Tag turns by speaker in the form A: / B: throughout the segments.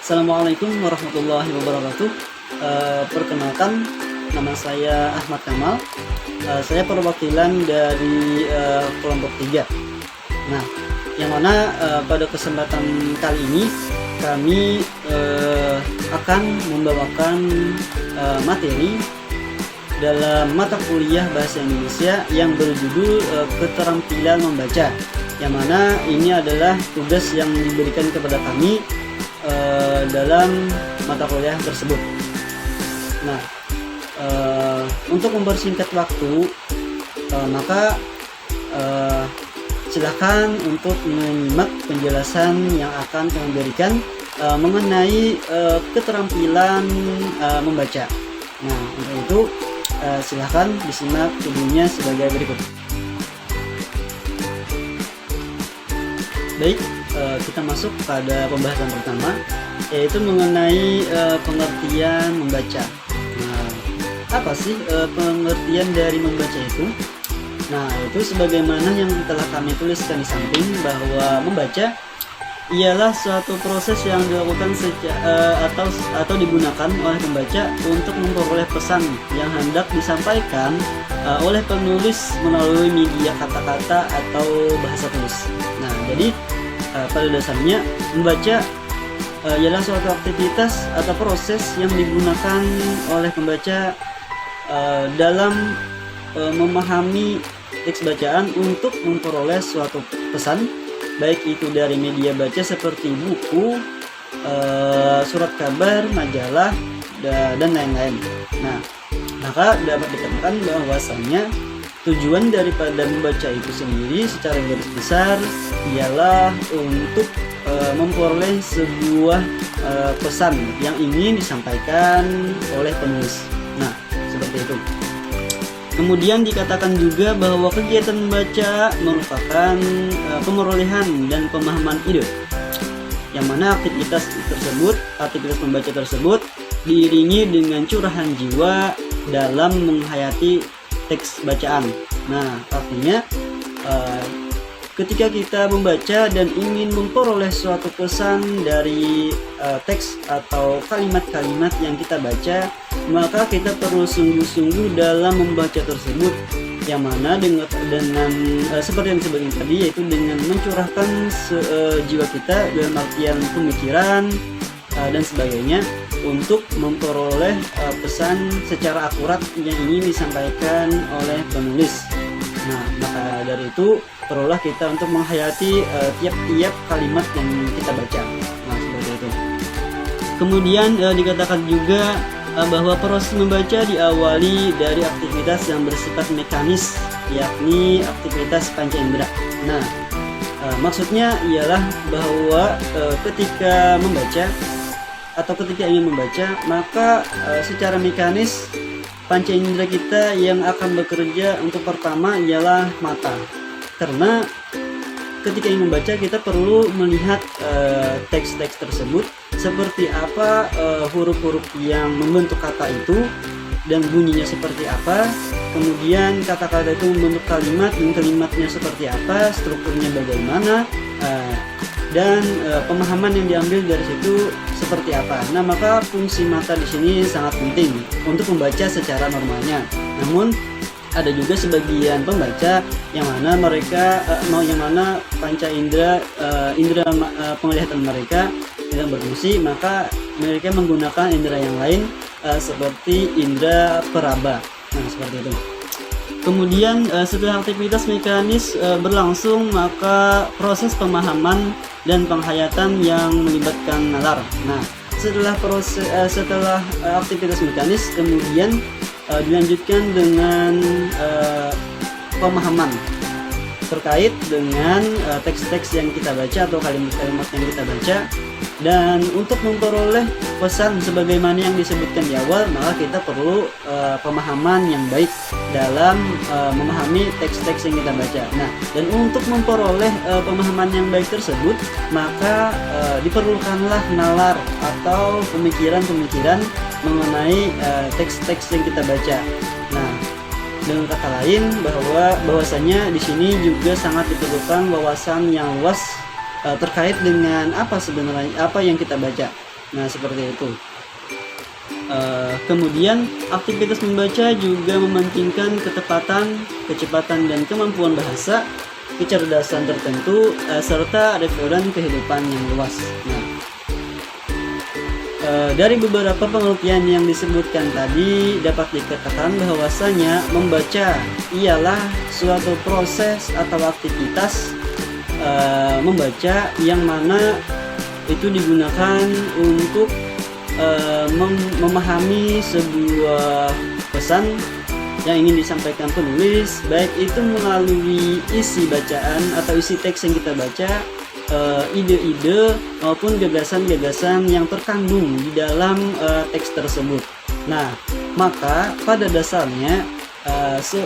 A: Assalamualaikum warahmatullahi wabarakatuh. Perkenalkan, nama saya Ahmad Kamal. Saya perwakilan dari kelompok 3. Nah, yang mana pada kesempatan kali ini kami akan membawakan materi dalam mata kuliah Bahasa Indonesia yang berjudul Keterampilan Membaca, yang mana ini adalah tugas yang diberikan kepada kami dalam mata kuliah tersebut. Nah, untuk mempersingkat waktu, maka silakan untuk menyimak penjelasan yang akan kami berikan mengenai keterampilan membaca. Nah, untuk itu silakan disimak videonya sebagai berikut. Baik, kita masuk pada pembahasan pertama, yaitu mengenai pengertian membaca. Nah, apa sih pengertian dari membaca itu? Nah, itu sebagaimana yang telah kami tuliskan di samping, bahwa membaca ialah suatu proses yang dilakukan atau digunakan oleh pembaca untuk memperoleh pesan yang hendak disampaikan oleh penulis melalui media kata-kata atau bahasa tulis. Nah, jadi pada dasarnya membaca ialah suatu aktivitas atau proses yang digunakan oleh pembaca dalam memahami teks bacaan untuk memperoleh suatu pesan, baik itu dari media baca seperti buku, surat kabar, majalah, dan lain-lain. Nah, maka dapat dikatakan bahwasanya tujuan daripada membaca itu sendiri secara garis besar ialah untuk memperoleh sebuah pesan yang ingin disampaikan oleh penulis. Nah, seperti itu. Kemudian dikatakan juga bahwa kegiatan membaca merupakan pemerolehan dan pemahaman ide, yang mana aktivitas membaca tersebut diiringi dengan curahan jiwa dalam menghayati teks bacaan. Nah, artinya ketika kita membaca dan ingin memperoleh suatu pesan dari teks atau kalimat-kalimat yang kita baca, maka kita perlu sungguh-sungguh dalam membaca tersebut, yang mana dengan seperti yang disebutkan tadi, yaitu dengan mencurahkan jiwa kita dalam artian pemikiran dan sebagainya, untuk memperoleh pesan secara akurat yang ingin disampaikan oleh penulis. Nah, maka dari itu perlulah kita untuk menghayati tiap-tiap kalimat yang kita baca. Nah, seperti itu. Kemudian dikatakan juga bahwa proses membaca diawali dari aktivitas yang bersifat mekanis, yakni aktivitas panca indera. Nah, maksudnya ialah bahwa ketika membaca atau ketika ingin membaca, maka secara mekanis panca indera kita yang akan bekerja untuk pertama ialah mata. Karena ketika ingin membaca, kita perlu melihat teks-teks tersebut seperti apa, huruf-huruf yang membentuk kata itu dan bunyinya seperti apa, kemudian kata-kata itu membentuk kalimat dan kalimatnya seperti apa, strukturnya bagaimana, dan pemahaman yang diambil dari situ seperti apa. Nah, maka fungsi mata di sini sangat penting untuk membaca secara normalnya. Namun ada juga sebagian pembaca yang mana mereka panca indera penglihatan mereka tidak berfungsi, maka mereka menggunakan indera yang lain seperti indera peraba. Nah, seperti itu. Kemudian setelah aktivitas mekanis berlangsung, maka proses pemahaman dan penghayatan yang melibatkan nalar. Nah, setelah aktivitas mekanis, kemudian dilanjutkan dengan pemahaman terkait dengan teks-teks yang kita baca atau kalimat-kalimat yang kita baca. Dan untuk memperoleh pesan sebagaimana yang disebutkan di awal, maka kita perlu pemahaman yang baik dalam memahami teks-teks yang kita baca. Nah, dan untuk memperoleh pemahaman yang baik tersebut, maka diperlukanlah nalar atau pemikiran-pemikiran mengenai teks-teks yang kita baca. Nah, dengan kata lain, bahwasanya di sini juga sangat diperlukan wawasan yang luas terkait dengan apa sebenarnya yang kita baca. Nah, seperti itu. Kemudian aktivitas membaca juga mementingkan ketepatan, kecepatan, dan kemampuan bahasa, kecerdasan tertentu, serta referen kehidupan yang luas. Nah, dari beberapa pengertian yang disebutkan tadi dapat dikatakan bahwasanya membaca ialah suatu proses atau aktivitas membaca yang mana itu digunakan untuk memahami sebuah pesan yang ingin disampaikan penulis, baik itu melalui isi bacaan atau isi teks yang kita baca, ide-ide maupun gagasan-gagasan yang terkandung di dalam teks tersebut. Nah, maka pada dasarnya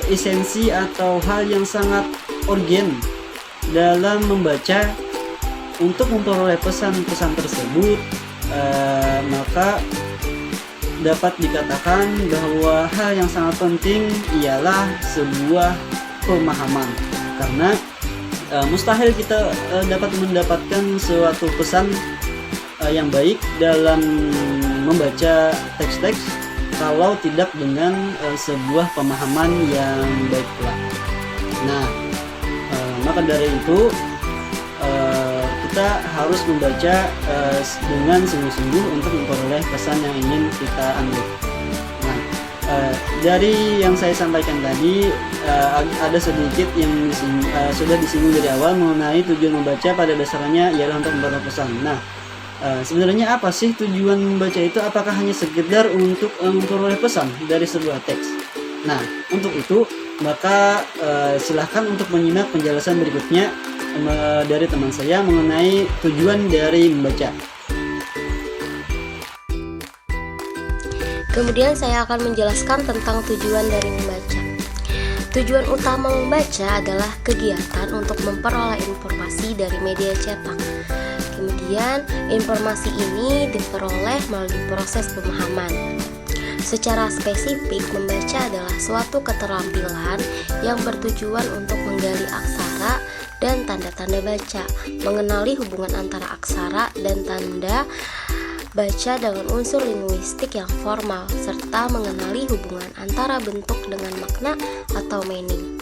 A: esensi atau hal yang sangat urgen dalam membaca untuk memperoleh pesan-pesan tersebut, maka dapat dikatakan bahwa hal yang sangat penting ialah sebuah pemahaman, karena mustahil kita dapat mendapatkan suatu pesan yang baik dalam membaca teks-teks kalau tidak dengan sebuah pemahaman yang baik pula. Nah, maka dari itu kita harus membaca dengan sungguh-sungguh untuk memperoleh pesan yang ingin kita ambil. Nah, dari yang saya sampaikan tadi, ada sedikit yang sudah disinggung dari awal mengenai tujuan membaca pada dasarnya ialah untuk memperoleh pesan. Nah, sebenarnya apa sih tujuan membaca itu? Apakah hanya sekedar untuk memperoleh pesan dari sebuah teks? Nah, untuk itu maka silahkan untuk menyimak penjelasan berikutnya dari teman saya mengenai tujuan dari membaca.
B: Kemudian saya akan menjelaskan tentang tujuan dari membaca. Tujuan utama membaca adalah kegiatan untuk memperoleh informasi dari media cetak. Kemudian informasi ini diperoleh melalui proses pemahaman. Secara spesifik, membaca adalah suatu keterampilan yang bertujuan untuk menggali aksara dan tanda-tanda baca, mengenali hubungan antara aksara dan tanda baca dengan unsur linguistik yang formal, serta mengenali hubungan antara bentuk dengan makna atau meaning.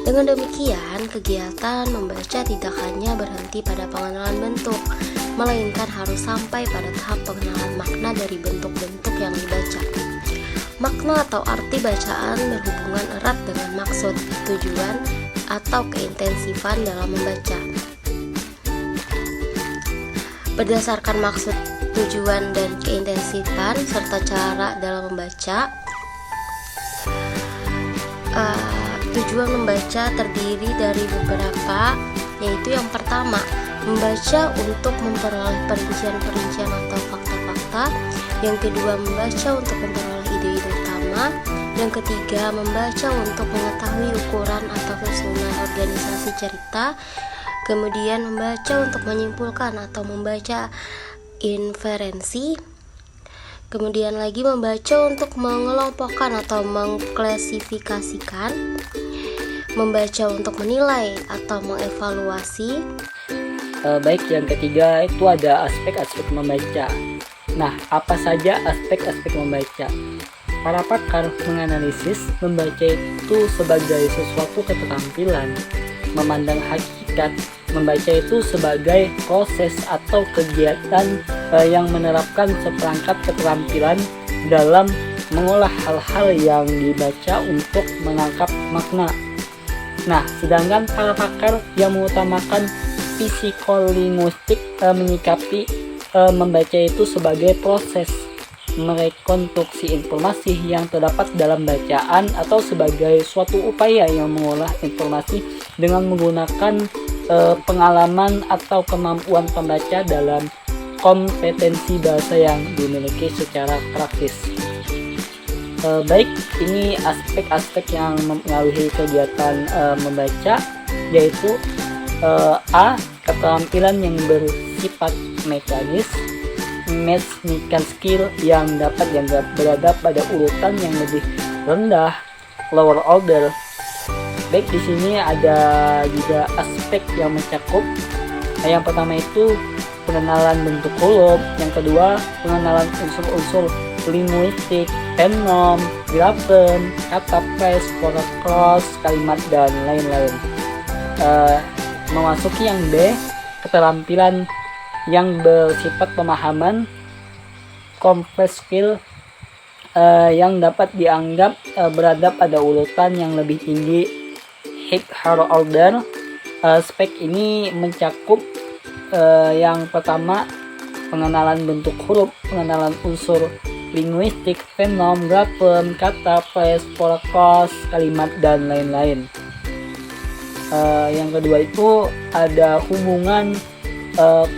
B: Dengan demikian, kegiatan membaca tidak hanya berhenti pada pengenalan bentuk, melainkan harus sampai pada tahap pengenalan makna dari bentuk-bentuk yang dibaca. Makna atau arti bacaan berhubungan erat dengan maksud, tujuan, atau keintensifan dalam membaca. Berdasarkan maksud, tujuan, dan keintensifan serta cara dalam membaca, tujuan membaca terdiri dari beberapa, yaitu yang pertama, membaca untuk memperoleh perincian-perincian atau fakta-fakta. Yang kedua, membaca untuk memperoleh ide-ide utama. Yang ketiga, membaca untuk mengetahui ukuran atau susunan organisasi cerita. Kemudian membaca untuk menyimpulkan atau membaca inferensi. Kemudian lagi membaca untuk mengelompokkan atau mengklasifikasikan. Membaca untuk menilai atau mengevaluasi.
C: Baik, yang ketiga itu ada aspek-aspek membaca. Nah, apa saja aspek-aspek membaca? Para pakar menganalisis membaca itu sebagai sesuatu keterampilan, memandang hakikat. Membaca itu sebagai proses atau kegiatan yang menerapkan seperangkat keterampilan dalam mengolah hal-hal yang dibaca untuk menangkap makna. Nah, sedangkan para pakar yang mengutamakan psikolinguistik menyikapi membaca itu sebagai proses merekonstruksi informasi yang terdapat dalam bacaan atau sebagai suatu upaya yang mengolah informasi dengan menggunakan pengalaman atau kemampuan pembaca dalam kompetensi bahasa yang dimiliki secara praktis. Baik, ini aspek-aspek yang mempengaruhi kegiatan membaca, yaitu A. Keterampilan yang bersifat mekanis, mechanical skill yang dapat dianggap berada pada urutan yang lebih rendah, lower order. Baik, di sini ada juga aspek yang mencakup. Yang pertama itu pengenalan bentuk huruf. Yang kedua, pengenalan unsur-unsur linguistik, fenom, grafen, kata phrase, cross, kalimat, dan lain-lain. Memasuki yang B, keterampilan yang bersifat pemahaman, complex skill, yang dapat dianggap berada pada urutan yang lebih tinggi, higher order. Spek ini mencakup yang pertama, pengenalan bentuk huruf, pengenalan unsur linguistik, fenom, grafen, kata phrase, cross, kalimat, dan lain-lain. Yang kedua itu ada hubungan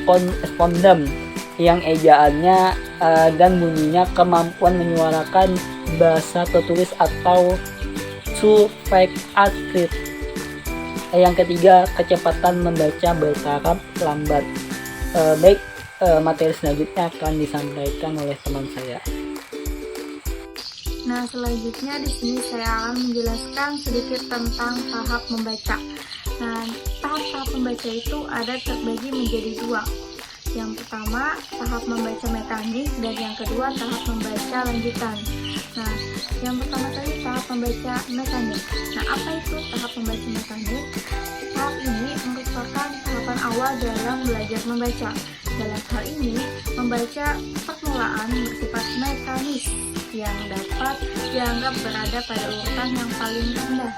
C: korespondem yang ejaannya dan bunyinya kemampuan menyuarakan bahasa tertulis atau suffix aktif. Yang ketiga, kecepatan membaca bertaraf lambat. Baik, materi selanjutnya akan disampaikan oleh teman saya.
D: Nah, selanjutnya di sini saya akan menjelaskan sedikit tentang tahap membaca. Nah, tahap membaca itu ada terbagi menjadi dua. Yang pertama, tahap membaca mekanik, dan yang kedua, tahap membaca lanjutan. Nah, yang pertama tadi tahap membaca mekanik. Nah, apa itu tahap membaca mekanik? Tahap ini merupakan tahapan awal dalam belajar membaca. Dalam hal ini, membaca permulaan bersifat mekanis yang dapat dianggap berada pada urutan yang paling rendah.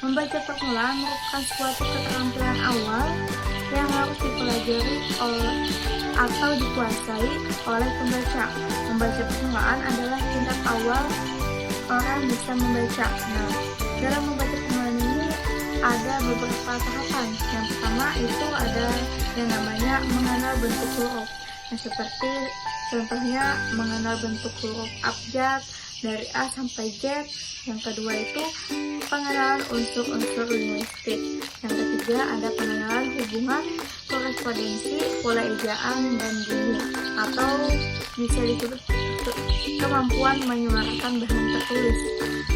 D: Membaca permulaan merupakan suatu keterampilan awal yang harus dipelajari atau dikuasai oleh pembaca. Membaca permulaan adalah tingkat awal orang bisa membaca. Nah, dalam membaca permulaan ini ada beberapa tahapan. Yang pertama itu ada yang namanya mengenal bentuk huruf. Nah, seperti contohnya mengenal bentuk huruf abjad dari A sampai Z. Yang kedua itu pengenalan unsur-unsur linguistik. Yang ketiga ada pengenalan hubungan korespondensi, pola ejaan, dan bunyi, atau bisa disebut kemampuan menyuarakan bahan tertulis.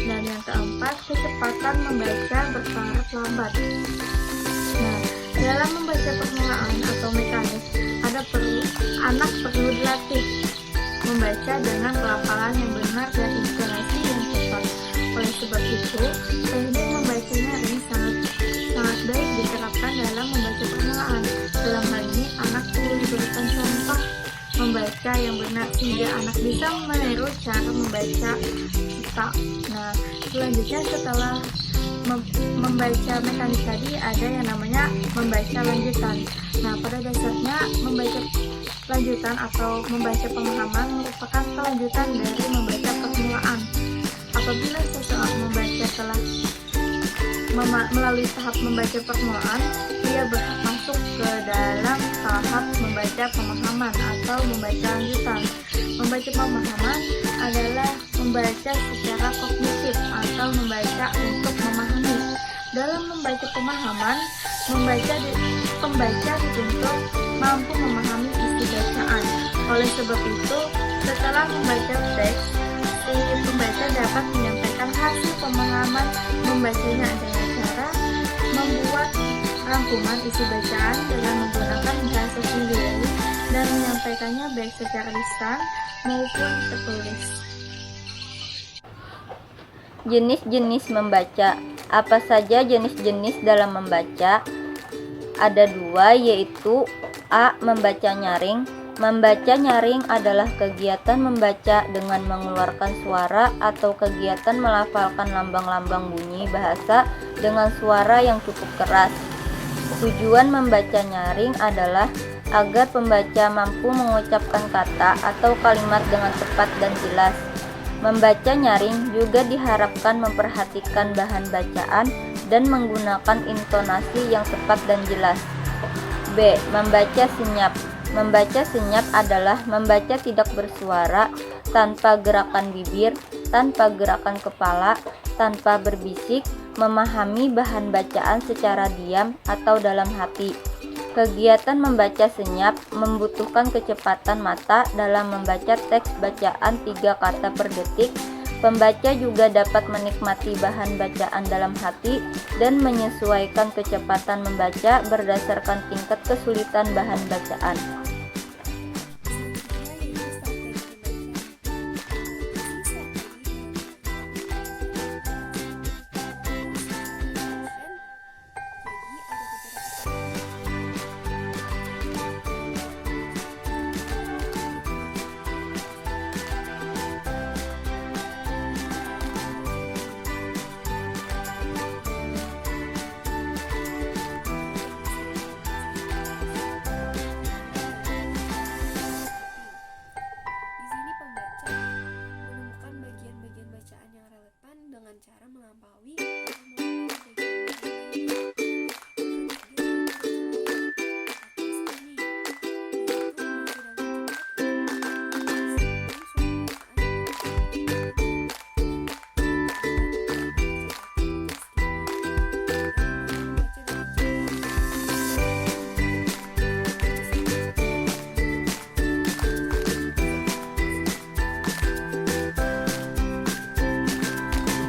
D: Dan yang keempat, kecepatan membaca bertaraf lambat. Nah, dalam membaca permulaan atau mekanik, anak perlu dilatih membaca dengan pelafalan yang benar dan intonasi yang tepat. Oleh sebab itu, teknik membacanya ini sangat baik diterapkan dalam membaca permulaan. Dalam hal ini, anak perlu diberikan contoh membaca yang benar sehingga anak bisa meniru cara membaca kita. Nah, selanjutnya setelah membaca mekanik tadi ada yang namanya membaca lanjutan. Nah, pada dasarnya membaca lanjutan atau membaca pemahaman merupakan kelanjutan dari membaca permulaan. Apabila seseorang membaca telah melalui tahap membaca permulaan, dia berhak masuk ke dalam tahap membaca pemahaman atau membaca lanjutan. Membaca pemahaman adalah membaca secara kognitif atau membaca untuk memahami. Dalam membaca pemahaman, pembaca dituntut mampu memahami isi bacaan. Oleh sebab itu, setelah membaca teks, si pembaca dapat menyampaikan hasil pemahaman membacanya dengan cara membuat rangkuman isi bacaan dengan menggunakan bahasa sendiri dan menyampaikannya baik secara lisan maupun tertulis.
E: Jenis-jenis membaca. Apa saja jenis-jenis dalam membaca? Ada dua, yaitu A. Membaca nyaring. Membaca nyaring adalah kegiatan membaca dengan mengeluarkan suara atau kegiatan melafalkan lambang-lambang bunyi bahasa dengan suara yang cukup keras. Tujuan membaca nyaring adalah agar pembaca mampu mengucapkan kata atau kalimat dengan tepat dan jelas. Membaca nyaring juga diharapkan memperhatikan bahan bacaan dan menggunakan intonasi yang tepat dan jelas. B. Membaca senyap. Membaca senyap adalah membaca tidak bersuara, tanpa gerakan bibir, tanpa gerakan kepala, tanpa berbisik, memahami bahan bacaan secara diam atau dalam hati. Kegiatan membaca senyap membutuhkan kecepatan mata dalam membaca teks bacaan 3 kata per detik. Pembaca juga dapat menikmati bahan bacaan dalam hati dan menyesuaikan kecepatan membaca berdasarkan tingkat kesulitan bahan bacaan.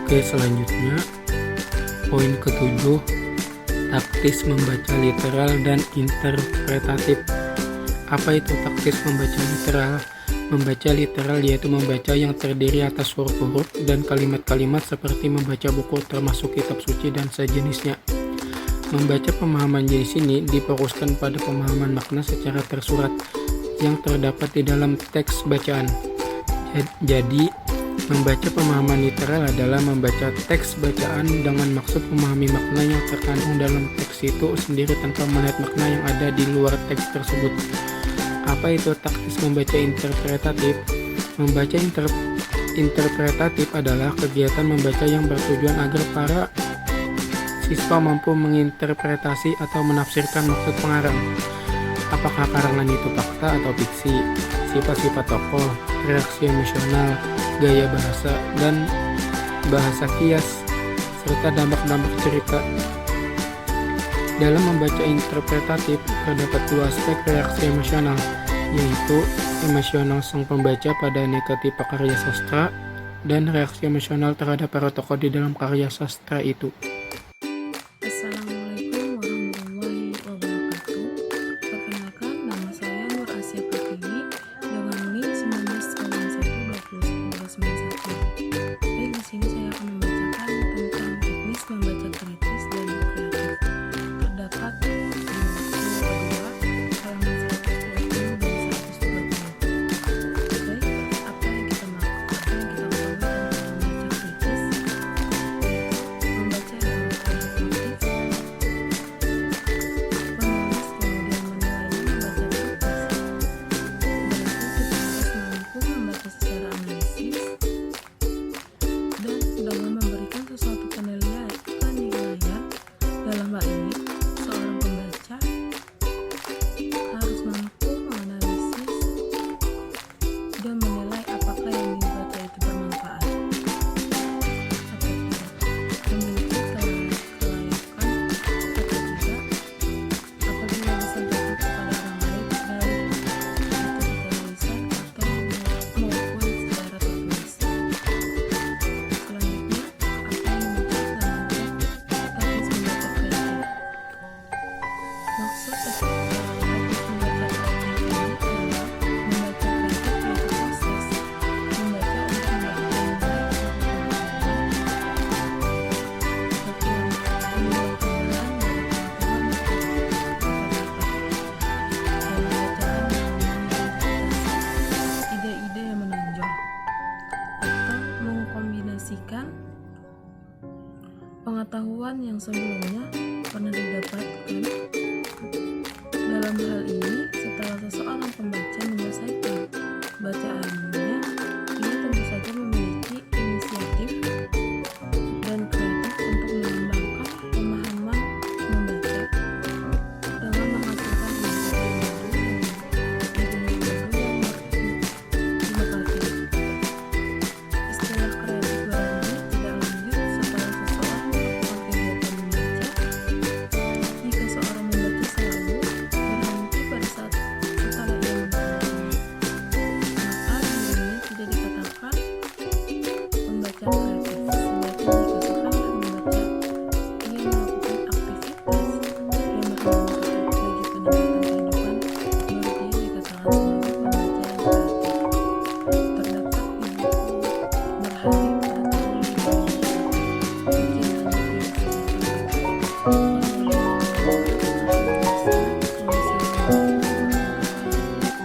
F: Oke, selanjutnya poin ke-7, taktis membaca literal dan interpretatif. Apa itu taktis membaca literal? Membaca literal yaitu membaca yang terdiri atas huruf-huruf dan kalimat-kalimat seperti membaca buku termasuk kitab suci dan sejenisnya. Membaca pemahaman jenis ini difokuskan pada pemahaman makna secara tersurat yang terdapat di dalam teks bacaan. Jadi, membaca pemahaman literal adalah membaca teks bacaan dengan maksud memahami makna yang terkandung dalam teks itu sendiri tanpa melihat makna yang ada di luar teks tersebut. Apa itu taktis membaca interpretatif? Membaca interpretatif adalah kegiatan membaca yang bertujuan agar para siswa mampu menginterpretasi atau menafsirkan maksud pengarang. Apakah karangan itu fakta atau fiksi, sifat-sifat tokoh, reaksi emosional, gaya bahasa, dan bahasa kias, serta dampak-dampak cerita. Dalam membaca interpretatif, terdapat dua aspek reaksi emosional, yaitu emosional sang pembaca pada aneka tipe karya sastra dan reaksi emosional terhadap para tokoh di dalam karya sastra itu.
G: Assalamualaikum warahmatullahi wabarakatuh. Perkenalkan, nama saya Nur Asia Pratiwi dengan NIM 1991201091. Baik, di sini saya akan membacakan tentang teknis membaca kritis dan kreatif. Terdapat di buku kedua halaman 120 dan 120. Baik, apa yang kita ketahui tentang membaca kritis? Membaca dalam keadaan aktif, menulis kemudian menilainya membaca kritis. Berarti kita harus mampu membaca secara analisis dan dalam memberikan sesuatu penilaian. Dalam hal ini, seorang pembaca harus mampu menganalisis dan menilai apakah yang dibaca itu bermanfaat atau tidak, memiliki kelayakan atau tidak, apabila disampaikan kepada orang lain baik itu secara lisan atau maupun secara tertulis. Selanjutnya, apa yang dimaksud dengan teknis membaca kreatif? Maksud teknis membaca kreatif ini adalah membaca kreatif yaitu proses membaca untuk mendapatkan nilai atau pengetahuan, nilai tambahan dari pengetahuan yang terdapat dalam bacaan yang mengidentifikasi ide-ide yang menonjol atau mengkombinasikan pengetahuan yang sebelumnya pernah didapatkan. Dalam hal ini, setelah seseorang pembaca menyelesaikan bacaannya, ia tentu saja memiliki inisiatif dan kreatif untuk mengembangkan pemahaman membaca dengan menghasilkan ide-ide baru yang inovatif. Istilah kreatif berarti tidak lanjut setelah seseorang melakukan kegiatan membaca. Jika seorang membaca selalu berhenti pada saat setelah ia membacanya, maka dirinya tidak dikatakan pembaca kreatif. Sebaliknya, jika setelah membaca ia melakukan aktivitas yang bermanfaat bagi peningkatan kehidupan, maka ia dikatakan sebagai pembaca yang kreatif. Terdapat di buku Berhari pada tahun 2000.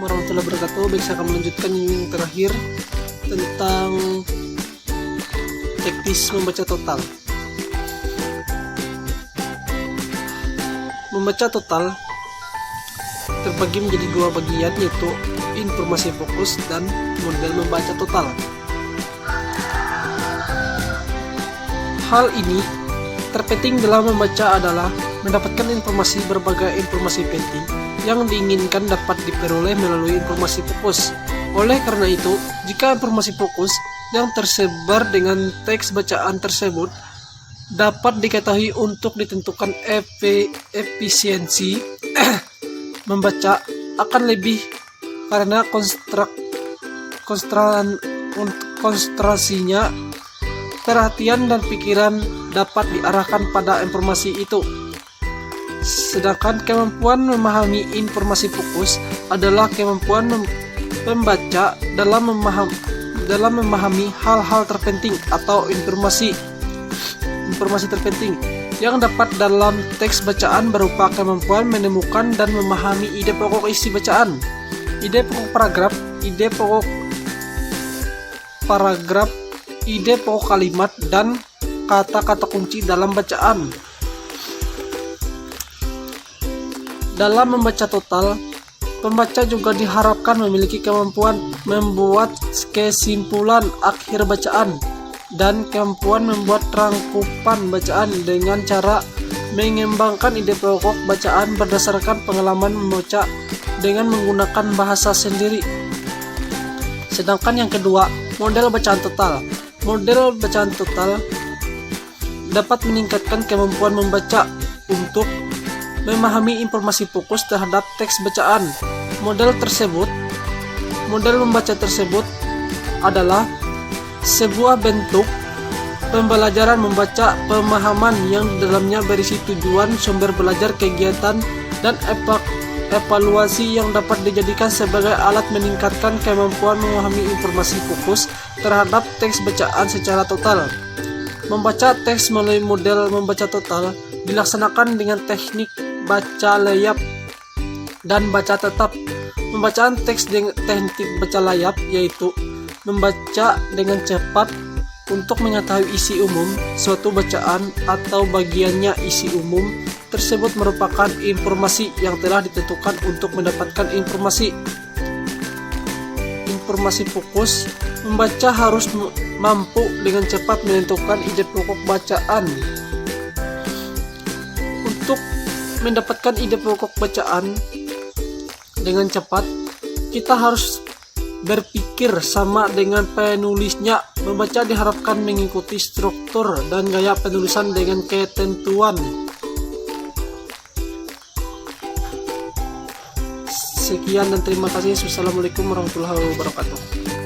G: Mungkin
H: warahmatullahi wabarakatuh. Baik, saya akan melanjutkan yang terakhir tentang teknis membaca total. Membaca total terbagi menjadi dua bagian, yaitu informasi fokus dan model membaca total. Hal ini terpenting dalam membaca adalah mendapatkan berbagai informasi penting yang diinginkan dapat diperoleh melalui informasi fokus. Oleh karena itu, jika informasi fokus yang tersebar dengan teks bacaan tersebut dapat diketahui untuk ditentukan efisiensi membaca akan lebih karena konsentrasinya perhatian dan pikiran dapat diarahkan pada informasi itu. Sedangkan kemampuan memahami informasi fokus adalah kemampuan pembaca dalam memahami hal-hal terpenting atau informasi terpenting yang dapat dalam teks bacaan berupa kemampuan menemukan dan memahami ide pokok isi bacaan, ide pokok paragraf, ide pokok kalimat, dan kata-kata kunci dalam bacaan. Dalam membaca total, pembaca juga diharapkan memiliki kemampuan membuat kesimpulan akhir bacaan dan kemampuan membuat rangkupan bacaan dengan cara mengembangkan ide pokok bacaan berdasarkan pengalaman membaca dengan menggunakan bahasa sendiri. Sedangkan yang kedua, model bacaan total. Model bacaan total dapat meningkatkan kemampuan membaca untuk memahami informasi fokus terhadap teks bacaan. Model membaca tersebut adalah sebuah bentuk pembelajaran membaca pemahaman yang dalamnya berisi tujuan, sumber belajar, kegiatan, dan evaluasi yang dapat dijadikan sebagai alat meningkatkan kemampuan memahami informasi fokus terhadap teks bacaan secara total. Membaca teks melalui model membaca total dilaksanakan dengan teknik baca layap dan baca tetap. Pembacaan teks dengan teknik baca layap yaitu membaca dengan cepat untuk mengetahui isi umum suatu bacaan atau bagiannya. Isi umum tersebut merupakan informasi yang telah ditentukan untuk mendapatkan informasi fokus. Membaca harus mampu dengan cepat menentukan ide pokok bacaan. Untuk mendapatkan ide pokok bacaan dengan cepat, kita harus berpikir sama dengan penulisnya. Membaca diharapkan mengikuti struktur dan gaya penulisan dengan ketentuan. Sekian dan terima kasih. Wassalamualaikum warahmatullahi wabarakatuh.